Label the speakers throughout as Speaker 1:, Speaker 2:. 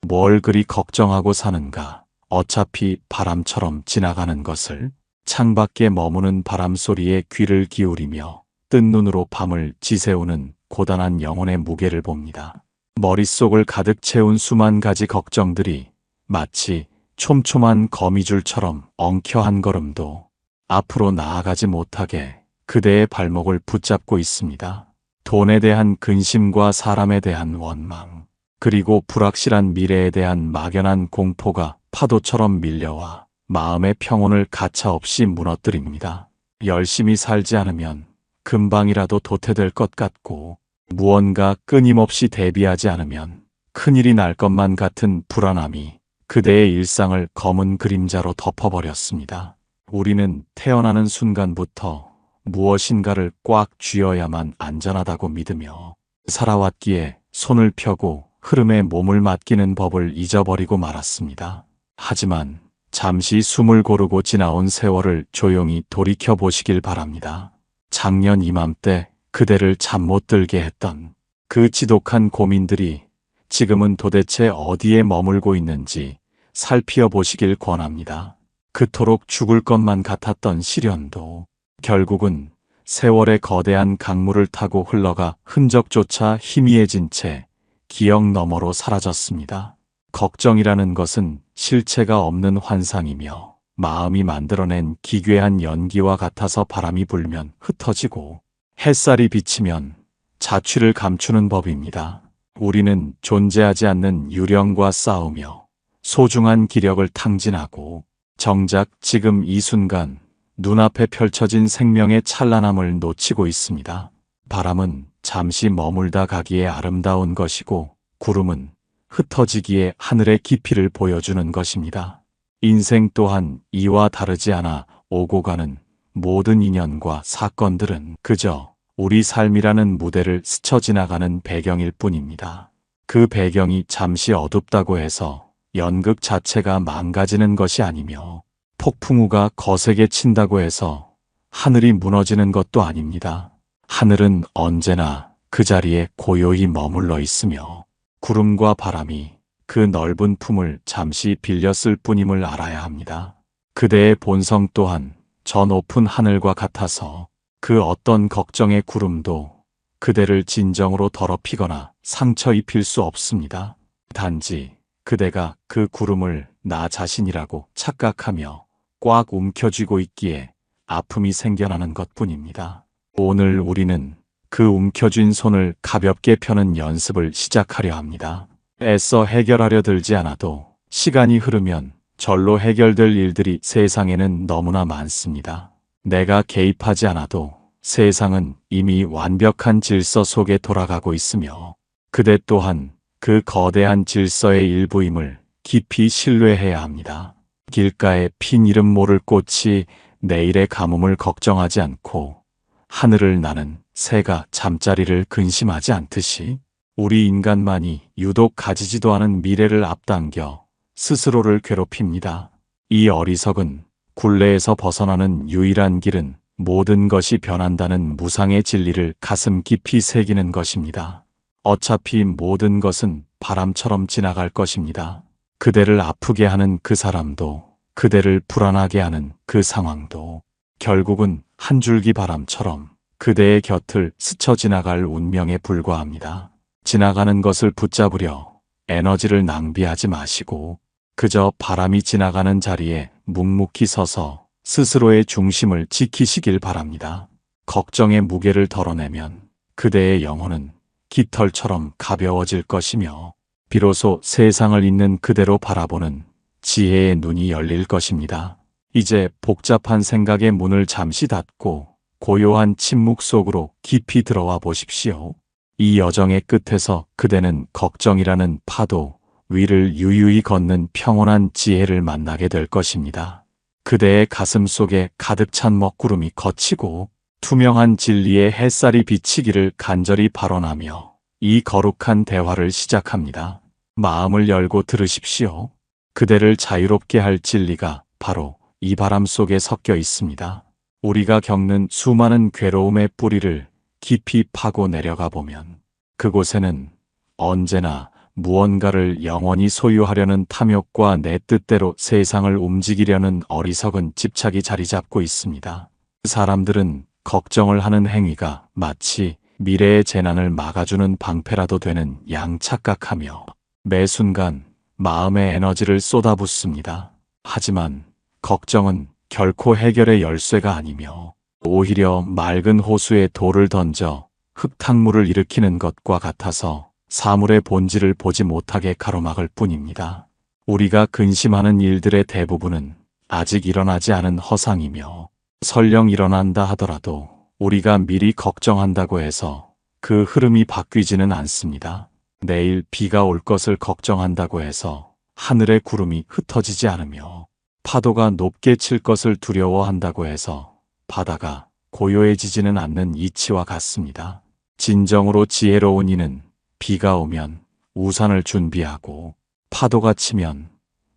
Speaker 1: 뭘 그리 걱정하고 사는가. 어차피 바람처럼 지나가는 것을. 창밖에 머무는 바람 소리에 귀를 기울이며 뜬 눈으로 밤을 지새우는 고단한 영혼의 무게를 봅니다. 머릿속을 가득 채운 수만 가지 걱정들이 마치 촘촘한 거미줄처럼 엉켜 한 걸음도 앞으로 나아가지 못하게 그대의 발목을 붙잡고 있습니다. 돈에 대한 근심과 사람에 대한 원망, 그리고 불확실한 미래에 대한 막연한 공포가 파도처럼 밀려와 마음의 평온을 가차없이 무너뜨립니다. 열심히 살지 않으면 금방이라도 도태될 것 같고, 무언가 끊임없이 대비하지 않으면 큰일이 날 것만 같은 불안함이 그대의 일상을 검은 그림자로 덮어버렸습니다. 우리는 태어나는 순간부터 무엇인가를 꽉 쥐어야만 안전하다고 믿으며 살아왔기에 손을 펴고 흐름에 몸을 맡기는 법을 잊어버리고 말았습니다. 하지만 잠시 숨을 고르고 지나온 세월을 조용히 돌이켜 보시길 바랍니다. 작년 이맘때 그대를 잠 못 들게 했던 그 지독한 고민들이 지금은 도대체 어디에 머물고 있는지 살피어 보시길 권합니다. 그토록 죽을 것만 같았던 시련도 결국은 세월의 거대한 강물을 타고 흘러가 흔적조차 희미해진 채 기억 너머로 사라졌습니다. 걱정이라는 것은 실체가 없는 환상이며 마음이 만들어낸 기괴한 연기와 같아서 바람이 불면 흩어지고 햇살이 비치면 자취를 감추는 법입니다. 우리는 존재하지 않는 유령과 싸우며 소중한 기력을 탕진하고 정작 지금 이 순간 눈앞에 펼쳐진 생명의 찬란함을 놓치고 있습니다. 바람은 잠시 머물다 가기에 아름다운 것이고 구름은 흩어지기에 하늘의 깊이를 보여주는 것입니다. 인생 또한 이와 다르지 않아 오고 가는 모든 인연과 사건들은 그저 우리 삶이라는 무대를 스쳐 지나가는 배경일 뿐입니다. 그 배경이 잠시 어둡다고 해서 연극 자체가 망가지는 것이 아니며 폭풍우가 거세게 친다고 해서 하늘이 무너지는 것도 아닙니다. 하늘은 언제나 그 자리에 고요히 머물러 있으며 구름과 바람이 그 넓은 품을 잠시 빌렸을 뿐임을 알아야 합니다. 그대의 본성 또한 저 높은 하늘과 같아서 그 어떤 걱정의 구름도 그대를 진정으로 더럽히거나 상처 입힐 수 없습니다. 단지 그대가 그 구름을 나 자신이라고 착각하며 꽉 움켜쥐고 있기에 아픔이 생겨나는 것뿐입니다. 오늘 우리는 그 움켜쥔 손을 가볍게 펴는 연습을 시작하려 합니다. 애써 해결하려 들지 않아도 시간이 흐르면 절로 해결될 일들이 세상에는 너무나 많습니다. 내가 개입하지 않아도 세상은 이미 완벽한 질서 속에 돌아가고 있으며 그대 또한 그 거대한 질서의 일부임을 깊이 신뢰해야 합니다. 길가에 핀 이름 모를 꽃이 내일의 가뭄을 걱정하지 않고 하늘을 나는 새가 잠자리를 근심하지 않듯이 우리 인간만이 유독 가지지도 않은 미래를 앞당겨 스스로를 괴롭힙니다. 이 어리석은 굴레에서 벗어나는 유일한 길은 모든 것이 변한다는 무상의 진리를 가슴 깊이 새기는 것입니다. 어차피 모든 것은 바람처럼 지나갈 것입니다. 그대를 아프게 하는 그 사람도, 그대를 불안하게 하는 그 상황도 결국은 한 줄기 바람처럼 그대의 곁을 스쳐 지나갈 운명에 불과합니다. 지나가는 것을 붙잡으려 에너지를 낭비하지 마시고 그저 바람이 지나가는 자리에 묵묵히 서서 스스로의 중심을 지키시길 바랍니다. 걱정의 무게를 덜어내면 그대의 영혼은 깃털처럼 가벼워질 것이며 비로소 세상을 있는 그대로 바라보는 지혜의 눈이 열릴 것입니다. 이제 복잡한 생각의 문을 잠시 닫고 고요한 침묵 속으로 깊이 들어와 보십시오. 이 여정의 끝에서 그대는 걱정이라는 파도 위를 유유히 걷는 평온한 지혜를 만나게 될 것입니다. 그대의 가슴 속에 가득 찬 먹구름이 걷히고 투명한 진리의 햇살이 비치기를 간절히 발언하며 이 거룩한 대화를 시작합니다. 마음을 열고 들으십시오. 그대를 자유롭게 할 진리가 바로 이 바람 속에 섞여 있습니다. 우리가 겪는 수많은 괴로움의 뿌리를 깊이 파고 내려가 보면 그곳에는 언제나 무언가를 영원히 소유하려는 탐욕과 내 뜻대로 세상을 움직이려는 어리석은 집착이 자리 잡고 있습니다. 사람들은 걱정을 하는 행위가 마치 미래의 재난을 막아주는 방패라도 되는 양 착각하며 매 순간 마음의 에너지를 쏟아붓습니다. 하지만 걱정은 결코 해결의 열쇠가 아니며 오히려 맑은 호수에 돌을 던져 흙탕물을 일으키는 것과 같아서 사물의 본질을 보지 못하게 가로막을 뿐입니다. 우리가 근심하는 일들의 대부분은 아직 일어나지 않은 허상이며 설령 일어난다 하더라도 우리가 미리 걱정한다고 해서 그 흐름이 바뀌지는 않습니다. 내일 비가 올 것을 걱정한다고 해서 하늘의 구름이 흩어지지 않으며 파도가 높게 칠 것을 두려워한다고 해서 바다가 고요해지지는 않는 이치와 같습니다. 진정으로 지혜로운 이는 비가 오면 우산을 준비하고 파도가 치면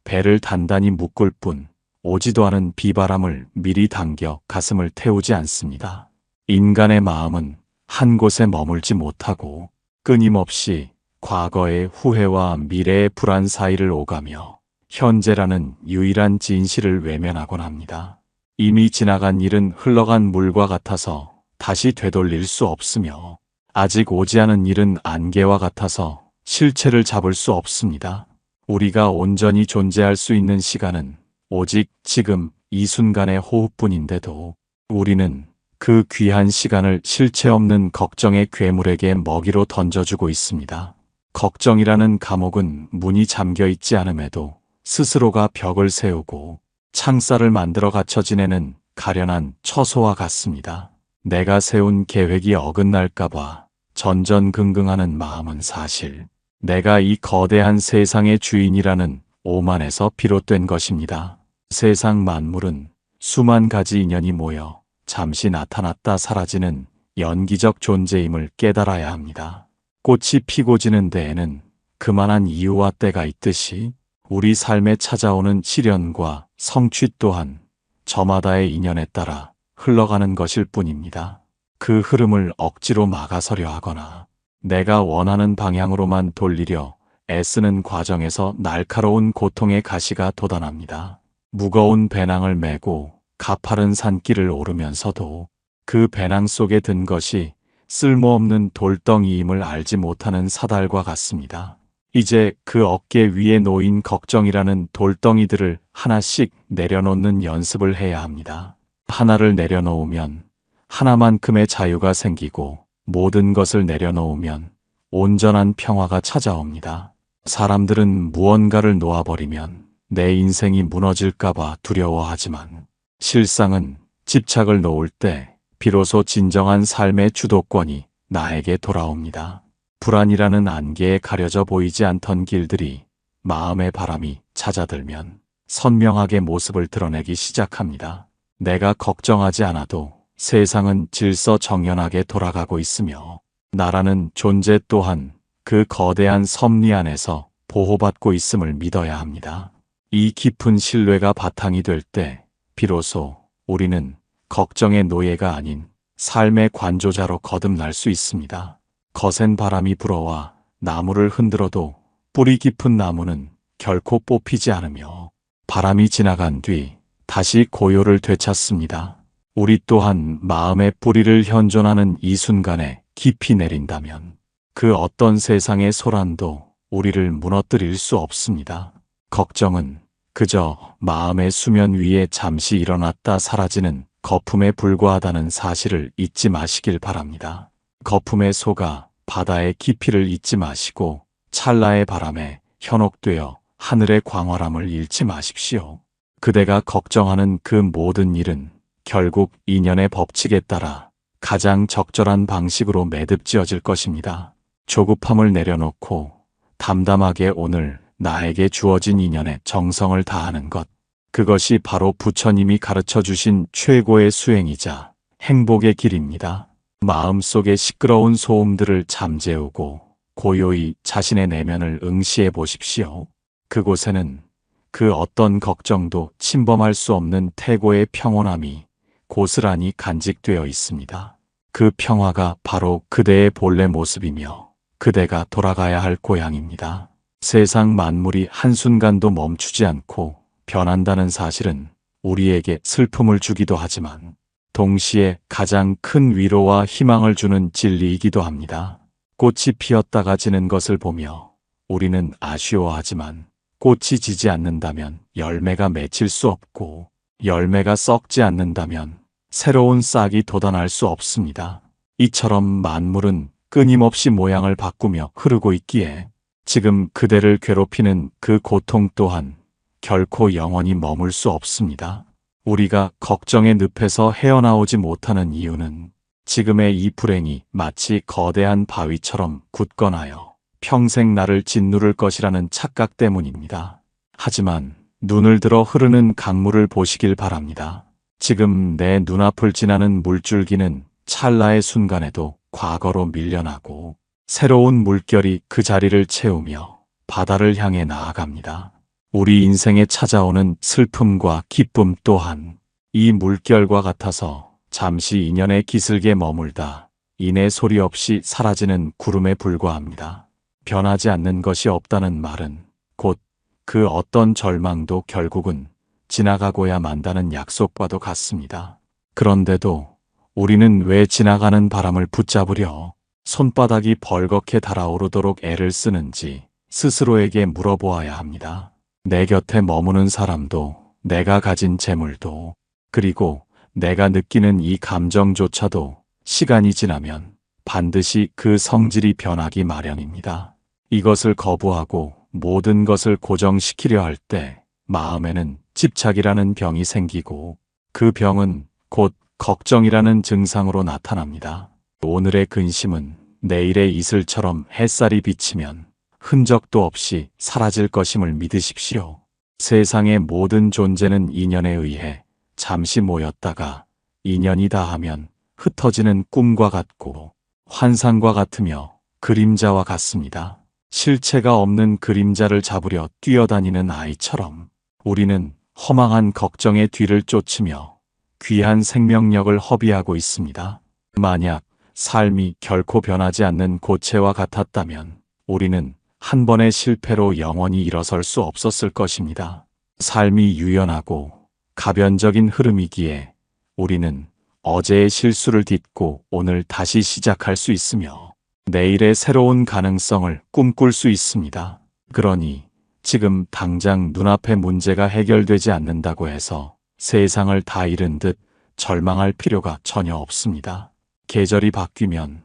Speaker 1: 배를 단단히 묶을 뿐 오지도 않은 비바람을 미리 당겨 가슴을 태우지 않습니다. 인간의 마음은 한 곳에 머물지 못하고 끊임없이 과거의 후회와 미래의 불안 사이를 오가며 현재라는 유일한 진실을 외면하곤 합니다. 이미 지나간 일은 흘러간 물과 같아서 다시 되돌릴 수 없으며 아직 오지 않은 일은 안개와 같아서 실체를 잡을 수 없습니다. 우리가 온전히 존재할 수 있는 시간은 오직 지금 이 순간의 호흡뿐인데도 우리는 그 귀한 시간을 실체 없는 걱정의 괴물에게 먹이로 던져주고 있습니다. 걱정이라는 감옥은 문이 잠겨 있지 않음에도 스스로가 벽을 세우고 창살을 만들어 갇혀 지내는 가련한 처소와 같습니다. 내가 세운 계획이 어긋날까봐 전전긍긍하는 마음은 사실 내가 이 거대한 세상의 주인이라는 오만에서 비롯된 것입니다. 세상 만물은 수만 가지 인연이 모여 잠시 나타났다 사라지는 연기적 존재임을 깨달아야 합니다. 꽃이 피고 지는 데에는 그만한 이유와 때가 있듯이 우리 삶에 찾아오는 시련과 성취 또한 저마다의 인연에 따라 흘러가는 것일 뿐입니다. 그 흐름을 억지로 막아서려 하거나 내가 원하는 방향으로만 돌리려 애쓰는 과정에서 날카로운 고통의 가시가 돋아납니다. 무거운 배낭을 메고 가파른 산길을 오르면서도 그 배낭 속에 든 것이 쓸모없는 돌덩이임을 알지 못하는 사달과 같습니다. 이제 그 어깨 위에 놓인 걱정이라는 돌덩이들을 하나씩 내려놓는 연습을 해야 합니다. 하나를 내려놓으면 하나만큼의 자유가 생기고 모든 것을 내려놓으면 온전한 평화가 찾아옵니다. 사람들은 무언가를 놓아버리면 내 인생이 무너질까봐 두려워하지만 실상은 집착을 놓을 때 비로소 진정한 삶의 주도권이 나에게 돌아옵니다. 불안이라는 안개에 가려져 보이지 않던 길들이 마음의 바람이 잦아들면 선명하게 모습을 드러내기 시작합니다. 내가 걱정하지 않아도 세상은 질서정연하게 돌아가고 있으며 나라는 존재 또한 그 거대한 섭리 안에서 보호받고 있음을 믿어야 합니다. 이 깊은 신뢰가 바탕이 될 때 비로소 우리는 걱정의 노예가 아닌 삶의 관조자로 거듭날 수 있습니다. 거센 바람이 불어와 나무를 흔들어도 뿌리 깊은 나무는 결코 뽑히지 않으며 바람이 지나간 뒤 다시 고요를 되찾습니다. 우리 또한 마음의 뿌리를 현존하는 이 순간에 깊이 내린다면 그 어떤 세상의 소란도 우리를 무너뜨릴 수 없습니다. 걱정은 그저 마음의 수면 위에 잠시 일어났다 사라지는 거품에 불과하다는 사실을 잊지 마시길 바랍니다. 거품에 속아 바다의 깊이를 잊지 마시고 찰나의 바람에 현혹되어 하늘의 광활함을 잃지 마십시오. 그대가 걱정하는 그 모든 일은 결국 인연의 법칙에 따라 가장 적절한 방식으로 매듭지어질 것입니다. 조급함을 내려놓고 담담하게 오늘 나에게 주어진 인연에 정성을 다하는 것, 그것이 바로 부처님이 가르쳐 주신 최고의 수행이자 행복의 길입니다. 마음속의 시끄러운 소음들을 잠재우고 고요히 자신의 내면을 응시해 보십시오. 그곳에는 그 어떤 걱정도 침범할 수 없는 태고의 평온함이 고스란히 간직되어 있습니다. 그 평화가 바로 그대의 본래 모습이며 그대가 돌아가야 할 고향입니다. 세상 만물이 한순간도 멈추지 않고 변한다는 사실은 우리에게 슬픔을 주기도 하지만 동시에 가장 큰 위로와 희망을 주는 진리이기도 합니다. 꽃이 피었다가 지는 것을 보며 우리는 아쉬워하지만 꽃이 지지 않는다면 열매가 맺힐 수 없고 열매가 썩지 않는다면 새로운 싹이 돋아날 수 없습니다. 이처럼 만물은 끊임없이 모양을 바꾸며 흐르고 있기에 지금 그대를 괴롭히는 그 고통 또한 결코 영원히 머물 수 없습니다. 우리가 걱정의 늪에서 헤어나오지 못하는 이유는 지금의 이 불행이 마치 거대한 바위처럼 굳건하여 평생 나를 짓누를 것이라는 착각 때문입니다. 하지만 눈을 들어 흐르는 강물을 보시길 바랍니다. 지금 내 눈앞을 지나는 물줄기는 찰나의 순간에도 과거로 밀려나고 새로운 물결이 그 자리를 채우며 바다를 향해 나아갑니다. 우리 인생에 찾아오는 슬픔과 기쁨 또한 이 물결과 같아서 잠시 인연의 기슭에 머물다 이내 소리 없이 사라지는 구름에 불과합니다. 변하지 않는 것이 없다는 말은 곧 그 어떤 절망도 결국은 지나가고야 만다는 약속과도 같습니다. 그런데도 우리는 왜 지나가는 바람을 붙잡으려 손바닥이 벌겋게 달아오르도록 애를 쓰는지 스스로에게 물어보아야 합니다. 내 곁에 머무는 사람도, 내가 가진 재물도, 그리고 내가 느끼는 이 감정조차도 시간이 지나면 반드시 그 성질이 변하기 마련입니다. 이것을 거부하고 모든 것을 고정시키려 할 때 마음에는 집착이라는 병이 생기고 그 병은 곧 걱정이라는 증상으로 나타납니다. 오늘의 근심은 내일의 이슬처럼 햇살이 비치면 흔적도 없이 사라질 것임을 믿으십시오. 세상의 모든 존재는 인연에 의해 잠시 모였다가 인연이 다하면 흩어지는 꿈과 같고 환상과 같으며 그림자와 같습니다. 실체가 없는 그림자를 잡으려 뛰어다니는 아이처럼 우리는 허망한 걱정의 뒤를 쫓으며 귀한 생명력을 허비하고 있습니다. 만약 삶이 결코 변하지 않는 고체와 같았다면 우리는 한 번의 실패로 영원히 일어설 수 없었을 것입니다. 삶이 유연하고 가변적인 흐름이기에 우리는 어제의 실수를 딛고 오늘 다시 시작할 수 있으며 내일의 새로운 가능성을 꿈꿀 수 있습니다. 그러니 지금 당장 눈앞의 문제가 해결되지 않는다고 해서 세상을 다 잃은 듯 절망할 필요가 전혀 없습니다. 계절이 바뀌면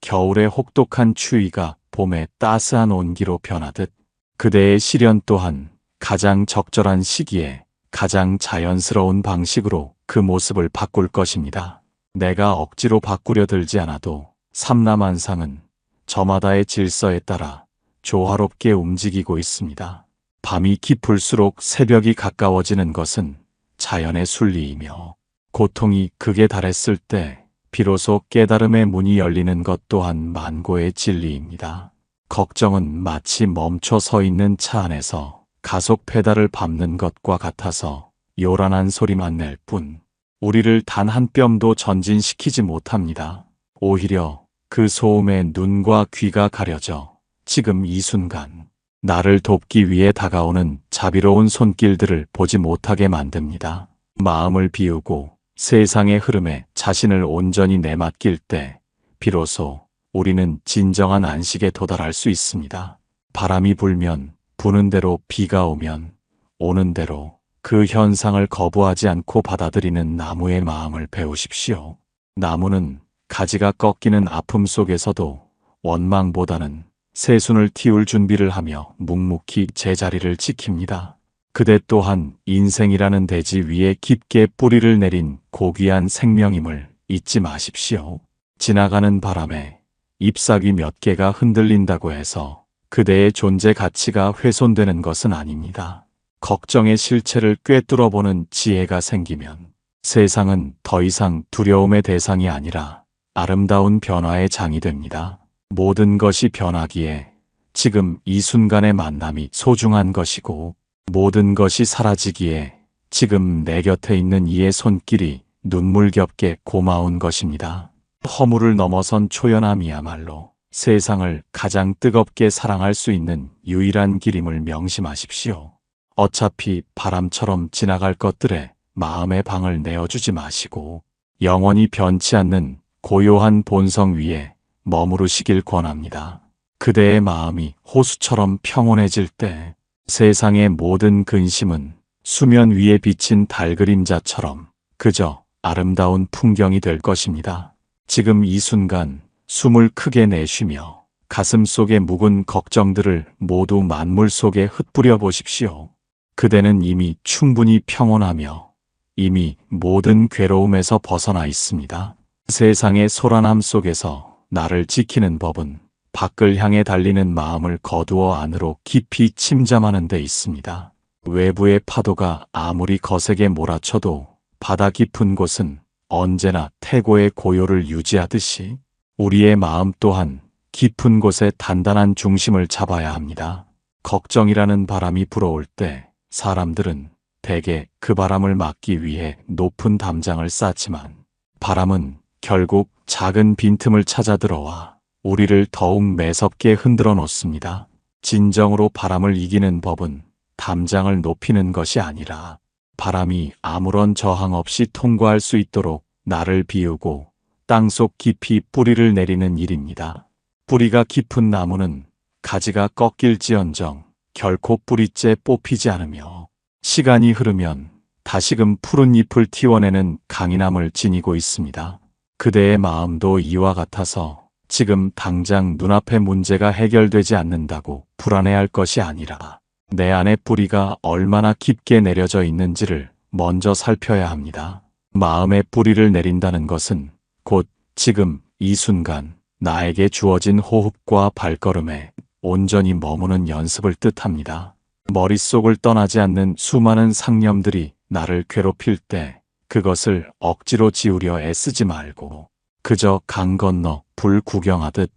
Speaker 1: 겨울의 혹독한 추위가 봄의 따스한 온기로 변하듯 그대의 시련 또한 가장 적절한 시기에 가장 자연스러운 방식으로 그 모습을 바꿀 것입니다. 내가 억지로 바꾸려 들지 않아도 삼라만상은 저마다의 질서에 따라 조화롭게 움직이고 있습니다. 밤이 깊을수록 새벽이 가까워지는 것은 자연의 순리이며 고통이 극에 달했을 때 비로소 깨달음의 문이 열리는 것 또한 만고의 진리입니다. 걱정은 마치 멈춰 서 있는 차 안에서 가속 페달을 밟는 것과 같아서 요란한 소리만 낼 뿐 우리를 단 한 뼘도 전진시키지 못합니다. 오히려 그 소음에 눈과 귀가 가려져 지금 이 순간 나를 돕기 위해 다가오는 자비로운 손길들을 보지 못하게 만듭니다. 마음을 비우고 세상의 흐름에 자신을 온전히 내맡길 때 비로소 우리는 진정한 안식에 도달할 수 있습니다. 바람이 불면 부는 대로 비가 오면 오는 대로 그 현상을 거부하지 않고 받아들이는 나무의 마음을 배우십시오. 나무는 가지가 꺾이는 아픔 속에서도 원망보다는 새순을 틔울 준비를 하며 묵묵히 제자리를 지킵니다. 그대 또한 인생이라는 대지 위에 깊게 뿌리를 내린 고귀한 생명임을 잊지 마십시오. 지나가는 바람에 잎사귀 몇 개가 흔들린다고 해서 그대의 존재 가치가 훼손되는 것은 아닙니다. 걱정의 실체를 꿰뚫어보는 지혜가 생기면 세상은 더 이상 두려움의 대상이 아니라 아름다운 변화의 장이 됩니다. 모든 것이 변하기에 지금 이 순간의 만남이 소중한 것이고 모든 것이 사라지기에 지금 내 곁에 있는 이의 손길이 눈물겹게 고마운 것입니다. 허물을 넘어선 초연함이야말로 세상을 가장 뜨겁게 사랑할 수 있는 유일한 길임을 명심하십시오. 어차피 바람처럼 지나갈 것들에 마음의 방을 내어주지 마시고 영원히 변치 않는 고요한 본성 위에 머무르시길 권합니다. 그대의 마음이 호수처럼 평온해질 때 세상의 모든 근심은 수면 위에 비친 달 그림자처럼 그저 아름다운 풍경이 될 것입니다. 지금 이 순간 숨을 크게 내쉬며 가슴 속의 묵은 걱정들을 모두 만물 속에 흩뿌려 보십시오. 그대는 이미 충분히 평온하며 이미 모든 괴로움에서 벗어나 있습니다. 세상의 소란함 속에서 나를 지키는 법은 밖을 향해 달리는 마음을 거두어 안으로 깊이 침잠하는 데 있습니다. 외부의 파도가 아무리 거세게 몰아쳐도 바다 깊은 곳은 언제나 태고의 고요를 유지하듯이 우리의 마음 또한 깊은 곳에 단단한 중심을 잡아야 합니다. 걱정이라는 바람이 불어올 때 사람들은 대개 그 바람을 막기 위해 높은 담장을 쌓지만 바람은 결국 작은 빈틈을 찾아 들어와 우리를 더욱 매섭게 흔들어 놓습니다. 진정으로 바람을 이기는 법은 담장을 높이는 것이 아니라 바람이 아무런 저항 없이 통과할 수 있도록 나를 비우고 땅속 깊이 뿌리를 내리는 일입니다. 뿌리가 깊은 나무는 가지가 꺾일지언정 결코 뿌리째 뽑히지 않으며 시간이 흐르면 다시금 푸른 잎을 틔워내는 강인함을 지니고 있습니다. 그대의 마음도 이와 같아서 지금 당장 눈앞의 문제가 해결되지 않는다고 불안해할 것이 아니라 내 안의 뿌리가 얼마나 깊게 내려져 있는지를 먼저 살펴야 합니다. 마음의 뿌리를 내린다는 것은 곧 지금 이 순간 나에게 주어진 호흡과 발걸음에 온전히 머무는 연습을 뜻합니다. 머릿속을 떠나지 않는 수많은 상념들이 나를 괴롭힐 때 그것을 억지로 지우려 애쓰지 말고 그저 강 건너 불 구경하듯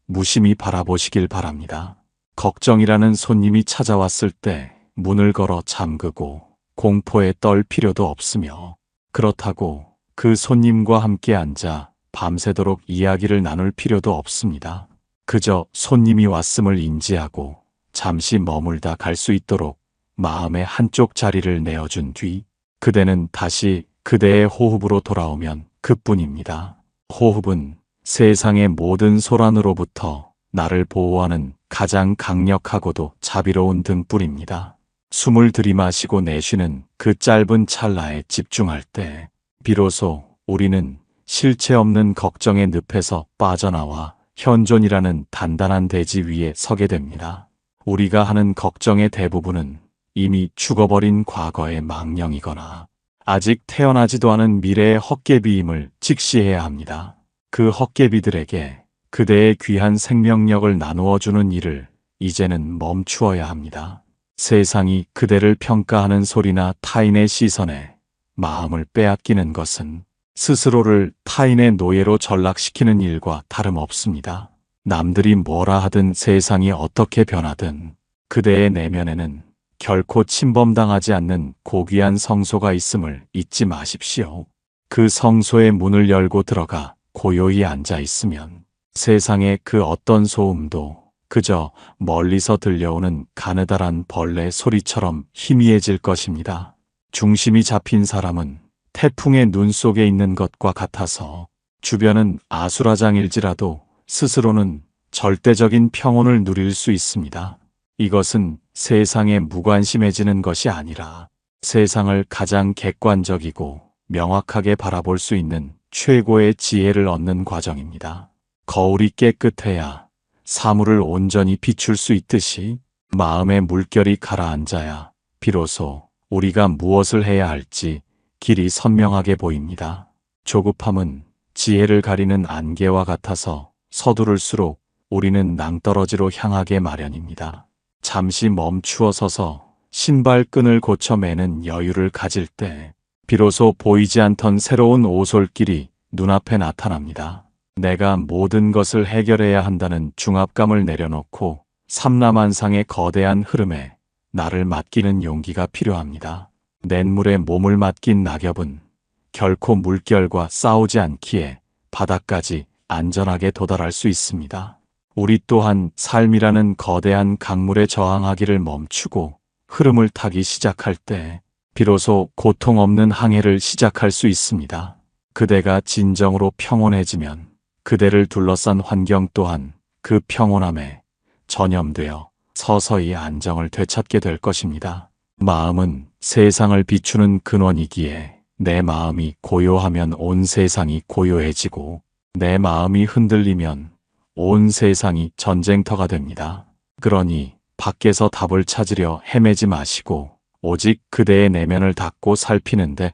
Speaker 1: 무심히 바라보시길 바랍니다. 걱정이라는 손님이 찾아왔을 때 문을 걸어 잠그고 공포에 떨 필요도 없으며 그렇다고 그 손님과 함께 앉아 밤새도록 이야기를 나눌 필요도 없습니다. 그저 손님이 왔음을 인지하고 잠시 머물다 갈 수 있도록 마음의 한쪽 자리를 내어준 뒤 그대는 다시 그대의 호흡으로 돌아오면 그뿐입니다. 호흡은 세상의 모든 소란으로부터 나를 보호하는 가장 강력하고도 자비로운 등불입니다. 숨을 들이마시고 내쉬는 그 짧은 찰나에 집중할 때 비로소 우리는 실체 없는 걱정의 늪에서 빠져나와 현존이라는 단단한 대지 위에 서게 됩니다. 우리가 하는 걱정의 대부분은 이미 죽어버린 과거의 망령이거나 아직 태어나지도 않은 미래의 헛개비임을 직시해야 합니다. 그 헛개비들에게 그대의 귀한 생명력을 나누어주는 일을 이제는 멈추어야 합니다. 세상이 그대를 평가하는 소리나 타인의 시선에 마음을 빼앗기는 것은 스스로를 타인의 노예로 전락시키는 일과 다름없습니다. 남들이 뭐라 하든 세상이 어떻게 변하든 그대의 내면에는 결코 침범당하지 않는 고귀한 성소가 있음을 잊지 마십시오. 그 성소의 문을 열고 들어가 고요히 앉아 있으면 세상의 그 어떤 소음도 그저 멀리서 들려오는 가느다란 벌레 소리처럼 희미해질 것입니다. 중심이 잡힌 사람은 태풍의 눈 속에 있는 것과 같아서 주변은 아수라장일지라도 스스로는 절대적인 평온을 누릴 수 있습니다. 이것은 세상에 무관심해지는 것이 아니라 세상을 가장 객관적이고 명확하게 바라볼 수 있는 최고의 지혜를 얻는 과정입니다. 거울이 깨끗해야 사물을 온전히 비출 수 있듯이 마음의 물결이 가라앉아야 비로소 우리가 무엇을 해야 할지 길이 선명하게 보입니다. 조급함은 지혜를 가리는 안개와 같아서 서두를수록 우리는 낭떠러지로 향하게 마련입니다. 잠시 멈추어 서서 신발끈을 고쳐 매는 여유를 가질 때 비로소 보이지 않던 새로운 오솔길이 눈앞에 나타납니다. 내가 모든 것을 해결해야 한다는 중압감을 내려놓고 삼라만상의 거대한 흐름에 나를 맡기는 용기가 필요합니다. 냇물에 몸을 맡긴 낙엽은 결코 물결과 싸우지 않기에 바다까지 안전하게 도달할 수 있습니다. 우리 또한 삶이라는 거대한 강물에 저항하기를 멈추고 흐름을 타기 시작할 때 비로소 고통 없는 항해를 시작할 수 있습니다. 그대가 진정으로 평온해지면 그대를 둘러싼 환경 또한 그 평온함에 전염되어 서서히 안정을 되찾게 될 것입니다. 마음은 세상을 비추는 근원이기에 내 마음이 고요하면 온 세상이 고요해지고 내 마음이 흔들리면 온 세상이 전쟁터가 됩니다. 그러니 밖에서 답을 찾으려 헤매지 마시고 오직 그대의 내면을 닫고 살피는데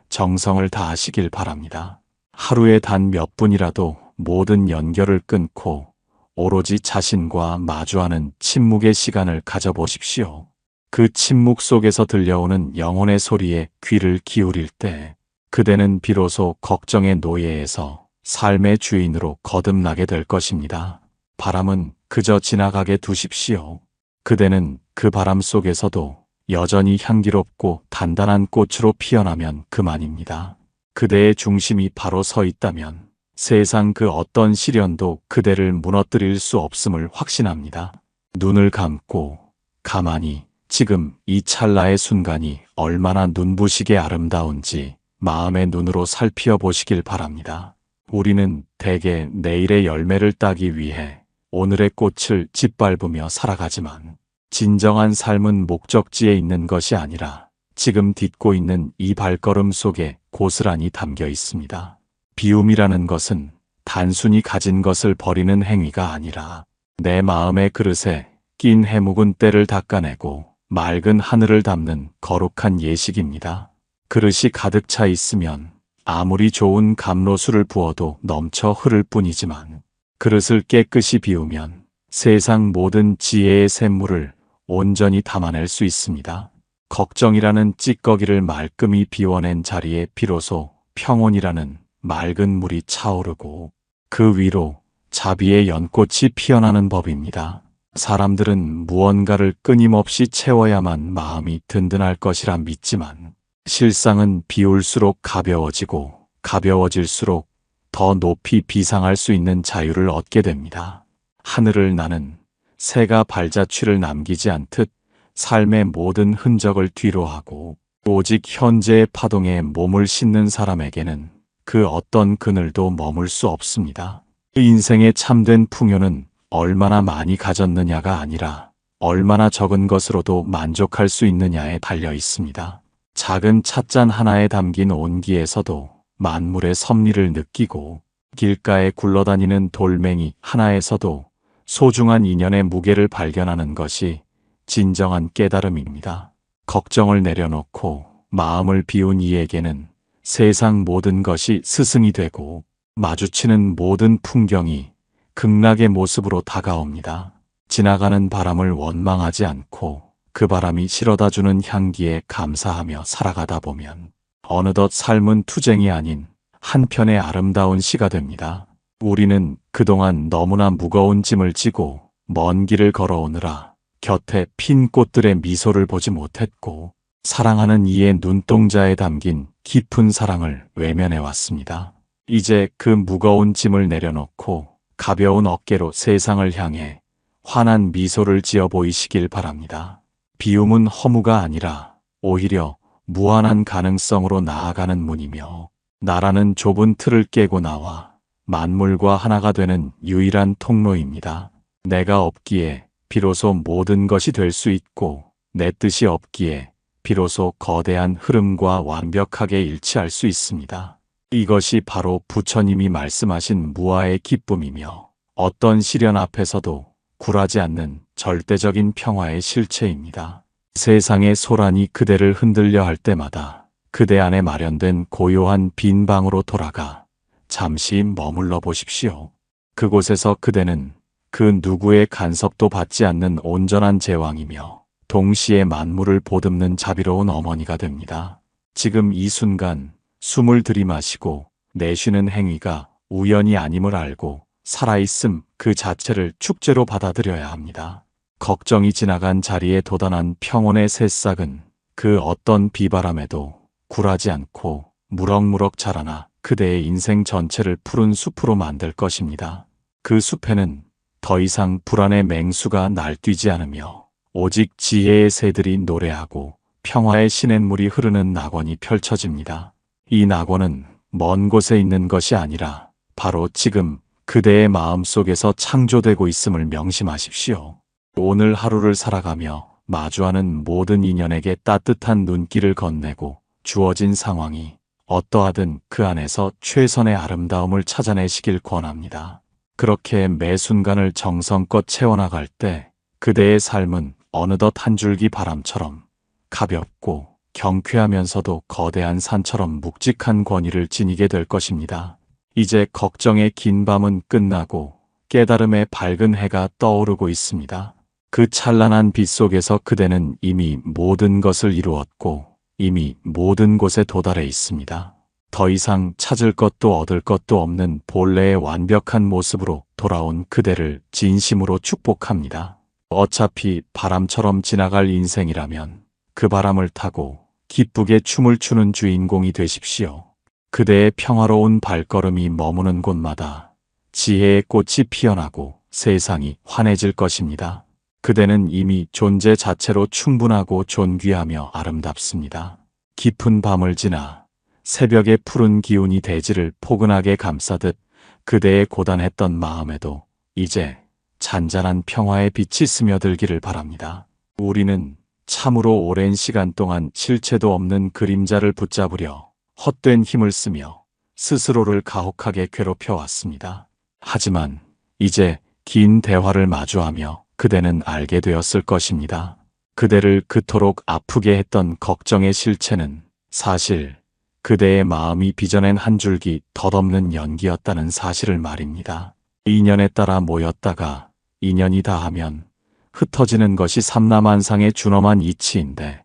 Speaker 1: 정성을 다하시길 바랍니다. 하루에 단 몇 분이라도 모든 연결을 끊고 오로지 자신과 마주하는 침묵의 시간을 가져보십시오. 그 침묵 속에서 들려오는 영혼의 소리에 귀를 기울일 때 그대는 비로소 걱정의 노예에서 삶의 주인으로 거듭나게 될 것입니다. 바람은 그저 지나가게 두십시오. 그대는 그 바람 속에서도 여전히 향기롭고 단단한 꽃으로 피어나면 그만입니다. 그대의 중심이 바로 서 있다면 세상 그 어떤 시련도 그대를 무너뜨릴 수 없음을 확신합니다. 눈을 감고 가만히 지금 이 찰나의 순간이 얼마나 눈부시게 아름다운지 마음의 눈으로 살피어 보시길 바랍니다. 우리는 대개 내일의 열매를 따기 위해 오늘의 꽃을 짓밟으며 살아가지만 진정한 삶은 목적지에 있는 것이 아니라 지금 딛고 있는 이 발걸음 속에 고스란히 담겨 있습니다. 비움이라는 것은 단순히 가진 것을 버리는 행위가 아니라 내 마음의 그릇에 낀 해묵은 때를 닦아내고 맑은 하늘을 담는 거룩한 예식입니다. 그릇이 가득 차 있으면 아무리 좋은 감로수를 부어도 넘쳐 흐를 뿐이지만 그릇을 깨끗이 비우면 세상 모든 지혜의 샘물을 온전히 담아낼 수 있습니다. 걱정이라는 찌꺼기를 말끔히 비워낸 자리에 비로소 평온이라는 맑은 물이 차오르고 그 위로 자비의 연꽃이 피어나는 법입니다. 사람들은 무언가를 끊임없이 채워야만 마음이 든든할 것이라 믿지만 실상은 비울수록 가벼워지고 가벼워질수록 더 높이 비상할 수 있는 자유를 얻게 됩니다. 하늘을 나는 새가 발자취를 남기지 않듯 삶의 모든 흔적을 뒤로하고 오직 현재의 파동에 몸을 싣는 사람에게는 그 어떤 그늘도 머물 수 없습니다. 인생의 참된 풍요는 얼마나 많이 가졌느냐가 아니라 얼마나 적은 것으로도 만족할 수 있느냐에 달려 있습니다. 작은 찻잔 하나에 담긴 온기에서도 만물의 섭리를 느끼고 길가에 굴러다니는 돌멩이 하나에서도 소중한 인연의 무게를 발견하는 것이 진정한 깨달음입니다. 걱정을 내려놓고 마음을 비운 이에게는 세상 모든 것이 스승이 되고 마주치는 모든 풍경이 극락의 모습으로 다가옵니다. 지나가는 바람을 원망하지 않고 그 바람이 실어다주는 향기에 감사하며 살아가다 보면 어느덧 삶은 투쟁이 아닌 한편의 아름다운 시가 됩니다. 우리는 그동안 너무나 무거운 짐을 지고 먼 길을 걸어오느라 곁에 핀 꽃들의 미소를 보지 못했고 사랑하는 이의 눈동자에 담긴 깊은 사랑을 외면해 왔습니다. 이제 그 무거운 짐을 내려놓고 가벼운 어깨로 세상을 향해 환한 미소를 지어 보이시길 바랍니다. 비움은 허무가 아니라 오히려 무한한 가능성으로 나아가는 문이며 나라는 좁은 틀을 깨고 나와 만물과 하나가 되는 유일한 통로입니다. 내가 없기에 비로소 모든 것이 될 수 있고 내 뜻이 없기에 비로소 거대한 흐름과 완벽하게 일치할 수 있습니다. 이것이 바로 부처님이 말씀하신 무아의 기쁨이며 어떤 시련 앞에서도 굴하지 않는 절대적인 평화의 실체입니다. 세상의 소란이 그대를 흔들려 할 때마다 그대 안에 마련된 고요한 빈 방으로 돌아가 잠시 머물러 보십시오. 그곳에서 그대는 그 누구의 간섭도 받지 않는 온전한 제왕이며 동시에 만물을 보듬는 자비로운 어머니가 됩니다. 지금 이 순간 숨을 들이마시고 내쉬는 행위가 우연이 아님을 알고 살아있음 그 자체를 축제로 받아들여야 합니다. 걱정이 지나간 자리에 돋아난 평온의 새싹은 그 어떤 비바람에도 굴하지 않고 무럭무럭 자라나 그대의 인생 전체를 푸른 숲으로 만들 것입니다. 그 숲에는 더 이상 불안의 맹수가 날뛰지 않으며 오직 지혜의 새들이 노래하고 평화의 시냇물이 흐르는 낙원이 펼쳐집니다. 이 낙원은 먼 곳에 있는 것이 아니라 바로 지금 그대의 마음속에서 창조되고 있음을 명심하십시오. 오늘 하루를 살아가며 마주하는 모든 인연에게 따뜻한 눈길을 건네고 주어진 상황이 어떠하든 그 안에서 최선의 아름다움을 찾아내시길 권합니다. 그렇게 매 순간을 정성껏 채워나갈 때 그대의 삶은 어느덧 한 줄기 바람처럼 가볍고 경쾌하면서도 거대한 산처럼 묵직한 권위를 지니게 될 것입니다. 이제 걱정의 긴 밤은 끝나고 깨달음의 밝은 해가 떠오르고 있습니다. 그 찬란한 빛 속에서 그대는 이미 모든 것을 이루었고 이미 모든 곳에 도달해 있습니다. 더 이상 찾을 것도 얻을 것도 없는 본래의 완벽한 모습으로 돌아온 그대를 진심으로 축복합니다. 어차피 바람처럼 지나갈 인생이라면 그 바람을 타고 기쁘게 춤을 추는 주인공이 되십시오. 그대의 평화로운 발걸음이 머무는 곳마다 지혜의 꽃이 피어나고 세상이 환해질 것입니다. 그대는 이미 존재 자체로 충분하고 존귀하며 아름답습니다. 깊은 밤을 지나 새벽의 푸른 기운이 대지를 포근하게 감싸듯 그대의 고단했던 마음에도 이제 잔잔한 평화의 빛이 스며들기를 바랍니다. 우리는 참으로 오랜 시간 동안 실체도 없는 그림자를 붙잡으려 헛된 힘을 쓰며 스스로를 가혹하게 괴롭혀왔습니다. 하지만 이제 긴 대화를 마주하며 그대는 알게 되었을 것입니다. 그대를 그토록 아프게 했던 걱정의 실체는 사실 그대의 마음이 빚어낸 한 줄기 덧없는 연기였다는 사실을 말입니다. 인연에 따라 모였다가 인연이 다하면 흩어지는 것이 삼라만상의 준엄한 이치인데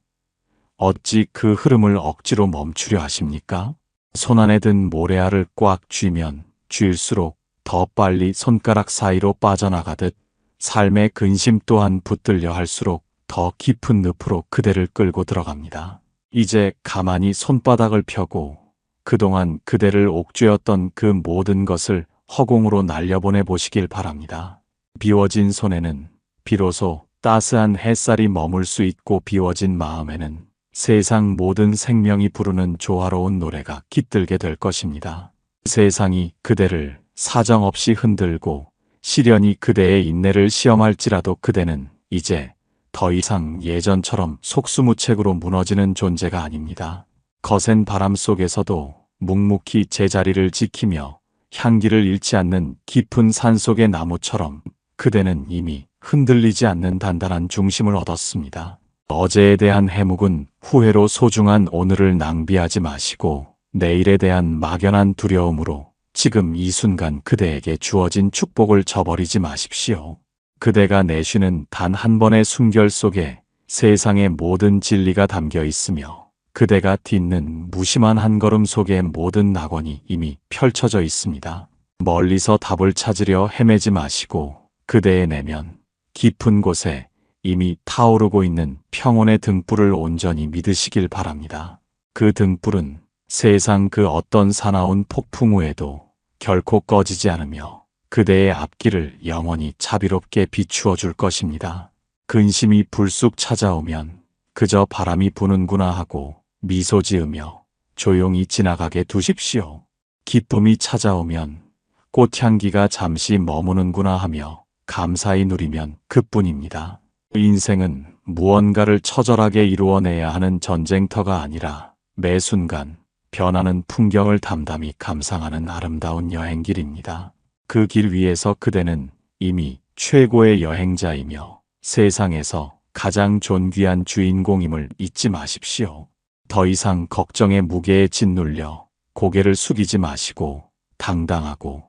Speaker 1: 어찌 그 흐름을 억지로 멈추려 하십니까? 손안에 든 모래알을 꽉 쥐면 쥘수록 더 빨리 손가락 사이로 빠져나가듯 삶의 근심 또한 붙들려 할수록 더 깊은 늪으로 그대를 끌고 들어갑니다. 이제 가만히 손바닥을 펴고 그동안 그대를 옥죄었던 그 모든 것을 허공으로 날려보내 보시길 바랍니다. 비워진 손에는 비로소 따스한 햇살이 머물 수 있고 비워진 마음에는 세상 모든 생명이 부르는 조화로운 노래가 깃들게 될 것입니다. 세상이 그대를 사정없이 흔들고 시련이 그대의 인내를 시험할지라도 그대는 이제 더 이상 예전처럼 속수무책으로 무너지는 존재가 아닙니다. 거센 바람 속에서도 묵묵히 제자리를 지키며 향기를 잃지 않는 깊은 산속의 나무처럼 그대는 이미 흔들리지 않는 단단한 중심을 얻었습니다. 어제에 대한 해묵은 후회로 소중한 오늘을 낭비하지 마시고 내일에 대한 막연한 두려움으로 지금 이 순간 그대에게 주어진 축복을 저버리지 마십시오. 그대가 내쉬는 단 한 번의 숨결 속에 세상의 모든 진리가 담겨 있으며 그대가 딛는 무심한 한 걸음 속에 모든 낙원이 이미 펼쳐져 있습니다. 멀리서 답을 찾으려 헤매지 마시고 그대의 내면 깊은 곳에 이미 타오르고 있는 평온의 등불을 온전히 믿으시길 바랍니다. 그 등불은 세상 그 어떤 사나운 폭풍 후에도 결코 꺼지지 않으며 그대의 앞길을 영원히 자비롭게 비추어 줄 것입니다. 근심이 불쑥 찾아오면 그저 바람이 부는구나 하고 미소 지으며 조용히 지나가게 두십시오. 기쁨이 찾아오면 꽃향기가 잠시 머무는구나 하며 감사히 누리면 그뿐입니다. 인생은 무언가를 처절하게 이루어내야 하는 전쟁터가 아니라 매 순간 변하는 풍경을 담담히 감상하는 아름다운 여행길입니다. 그 길 위에서 그대는 이미 최고의 여행자이며 세상에서 가장 존귀한 주인공임을 잊지 마십시오. 더 이상 걱정의 무게에 짓눌려 고개를 숙이지 마시고 당당하고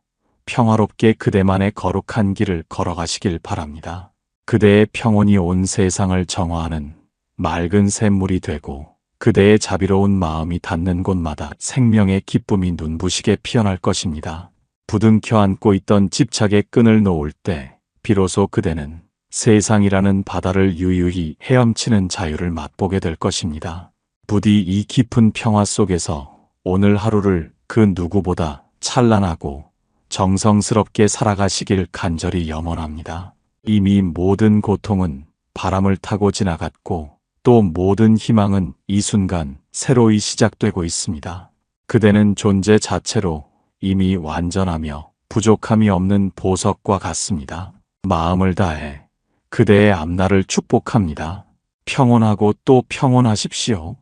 Speaker 1: 평화롭게 그대만의 거룩한 길을 걸어가시길 바랍니다. 그대의 평온이 온 세상을 정화하는 맑은 샘물이 되고 그대의 자비로운 마음이 닿는 곳마다 생명의 기쁨이 눈부시게 피어날 것입니다. 부둥켜 안고 있던 집착의 끈을 놓을 때 비로소 그대는 세상이라는 바다를 유유히 헤엄치는 자유를 맛보게 될 것입니다. 부디 이 깊은 평화 속에서 오늘 하루를 그 누구보다 찬란하고 정성스럽게 살아가시길 간절히 염원합니다. 이미 모든 고통은 바람을 타고 지나갔고 또 모든 희망은 이 순간 새로이 시작되고 있습니다. 그대는 존재 자체로 이미 완전하며 부족함이 없는 보석과 같습니다. 마음을 다해 그대의 앞날을 축복합니다. 평온하고 또 평온하십시오.